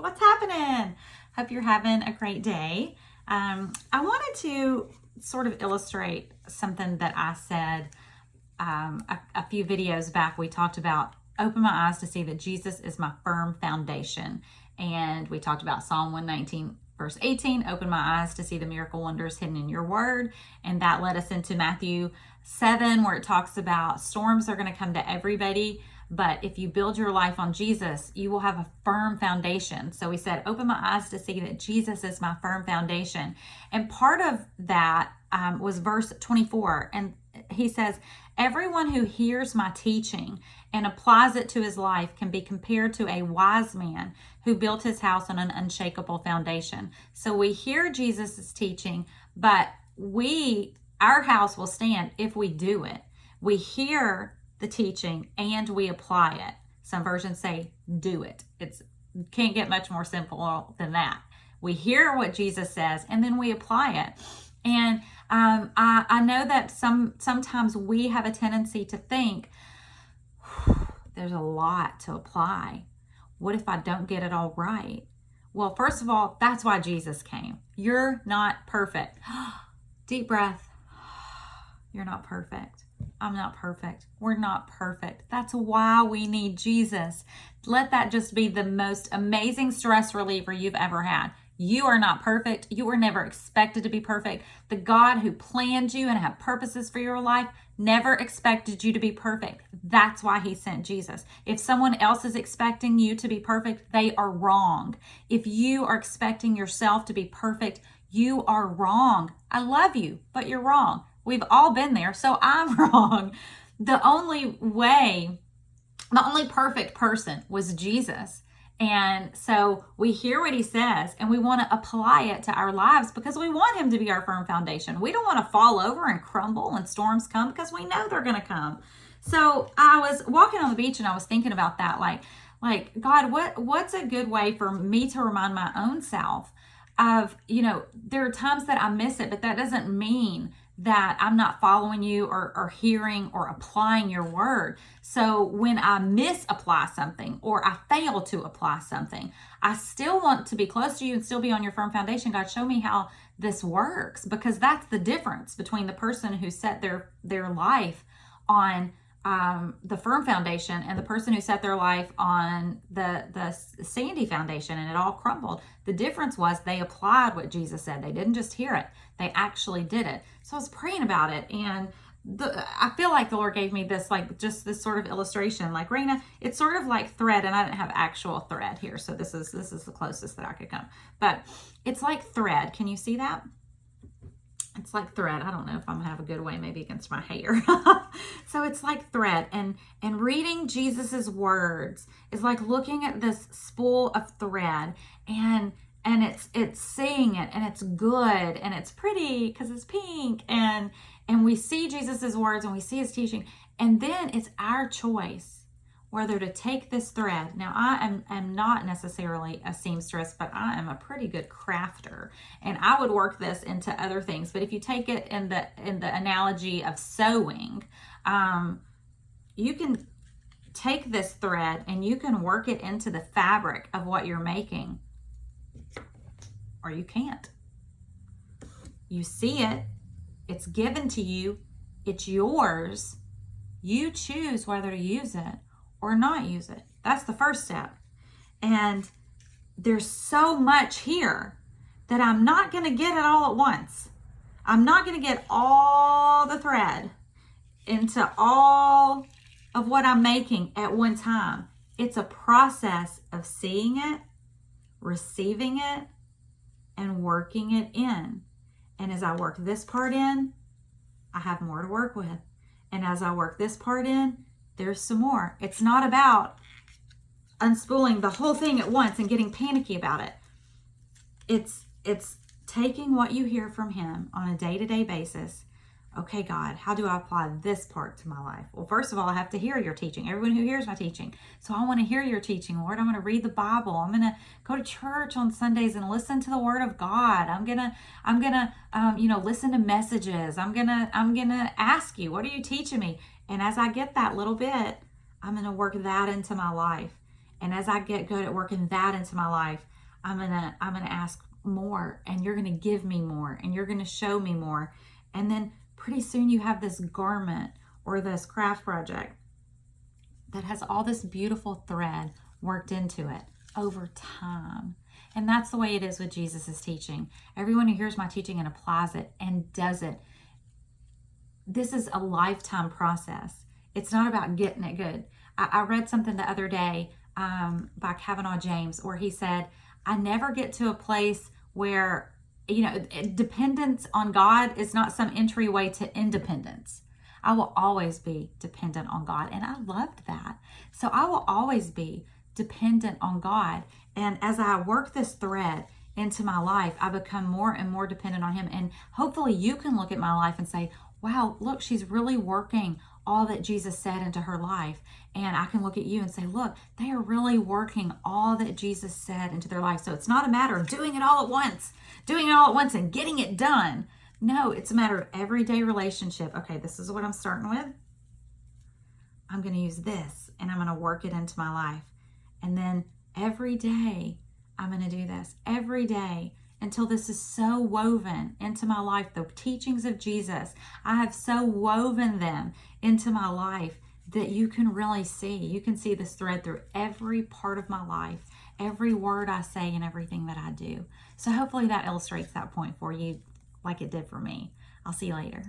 what's happening? Hope you're having a great day. I wanted to sort of illustrate something that I said a few videos back. We talked about open my eyes to see that Jesus is my firm foundation. And we talked about Psalm 119, verse 18, open my eyes to see the miracle wonders hidden in your word. And that led us into Matthew 7, where it talks about storms are going to come to everybody. But if you build your life on Jesus, you will have a firm foundation. So we said, open my eyes to see that Jesus is my firm foundation. And part of that was verse 24. And he says, everyone who hears my teaching and applies it to his life can be compared to a wise man who built his house on an unshakable foundation. So we hear Jesus's teaching, but our house will stand if we do it. We hear the teaching and we apply it. Some versions say do it. Can't get much more simple than that. We hear what Jesus says and then we apply it. And I know that sometimes we have a tendency to think there's a lot to apply. What if I don't get it all right? Well, first of all, that's why Jesus came. You're not perfect. Deep breath. You're not perfect. I'm not perfect. We're not perfect. That's why we need Jesus. Let that just be the most amazing stress reliever you've ever had. You are not perfect. You were never expected to be perfect. The God who planned you and had purposes for your life never expected you to be perfect. That's why he sent Jesus. If someone else is expecting you to be perfect, they are wrong. If you are expecting yourself to be perfect, you are wrong. I love you, but you're wrong. We've all been there, so I'm wrong. The only perfect person was Jesus. And so we hear what he says and we want to apply it to our lives because we want him to be our firm foundation. We don't want to fall over and crumble when storms come because we know they're going to come. So I was walking on the beach and I was thinking about that, like God, what's a good way for me to remind my own self of, there are times that I miss it, but that doesn't mean that I'm not following you or hearing or applying your word. So when I misapply something or I fail to apply something, I still want to be close to you and still be on your firm foundation. God, show me how this works, because that's the difference between the person who set their life on the firm foundation and the person who set their life on the sandy foundation and it all crumbled. The difference was they applied what Jesus said. They didn't just hear it. They actually did it. So I was praying about it, and I feel like the Lord gave me this, just this sort of illustration, like, Raina, it's sort of like thread, and I didn't have actual thread here, so this is the closest that I could come. But it's like thread. Can you see that? It's like thread. I don't know if I'm gonna have a good way, maybe against my hair. So it's like thread, and reading Jesus's words is like looking at this spool of thread, and it's seeing it, and it's good, and it's pretty because it's pink, and we see Jesus's words and we see his teaching, and then it's our choice whether to take this thread. Now, I am not necessarily a seamstress, but I am a pretty good crafter, and I would work this into other things. But if you take it in the analogy of sewing, you can take this thread and you can work it into the fabric of what you're making, or you can't. You see it, it's given to you, it's yours. You choose whether to use it or not use it. That's the first step. And there's so much here that I'm not going to get it all at once. I'm not going to get all the thread into all of what I'm making at one time. It's a process of seeing it, receiving it, and working it in. And as I work this part in, I have more to work with. And as I work this part in, there's some more. It's not about unspooling the whole thing at once and getting panicky about it. It's taking what you hear from him on a day-to-day basis. Okay, God, how do I apply this part to my life? Well, first of all, I have to hear your teaching. Everyone who hears my teaching. So I want to hear your teaching, Lord. I'm going to read the Bible. I'm going to go to church on Sundays and listen to the Word of God. I'm gonna listen to messages. I'm gonna ask you, what are you teaching me? And as I get that little bit, I'm going to work that into my life. And as I get good at working that into my life, I'm gonna ask more, and you're gonna give me more, and you're gonna show me more. And then pretty soon you have this garment or this craft project that has all this beautiful thread worked into it over time. And that's the way it is with Jesus' teaching. Everyone who hears my teaching and applies it and does it, this is a lifetime process. It's not about getting it good. I read something the other day by Kavanaugh James where he said, I never get to a place where, dependence on God is not some entryway to independence. I will always be dependent on God. And I loved that. So I will always be dependent on God. And as I work this thread into my life, I become more and more dependent on Him. And hopefully you can look at my life and say, wow, look, she's really working all that Jesus said into her life. And I can look at you and say, look, they are really working all that Jesus said into their life. So it's not a matter of doing it all at once and getting it done. No, it's a matter of everyday relationship. Okay, this is what I'm starting with. I'm going to use this and I'm going to work it into my life. And then every day, I'm going to do this every day until this is so woven into my life. The teachings of Jesus, I have so woven them into my life that you can really see. You can see this thread through every part of my life, every word I say and everything that I do. So hopefully that illustrates that point for you like it did for me. I'll see you later.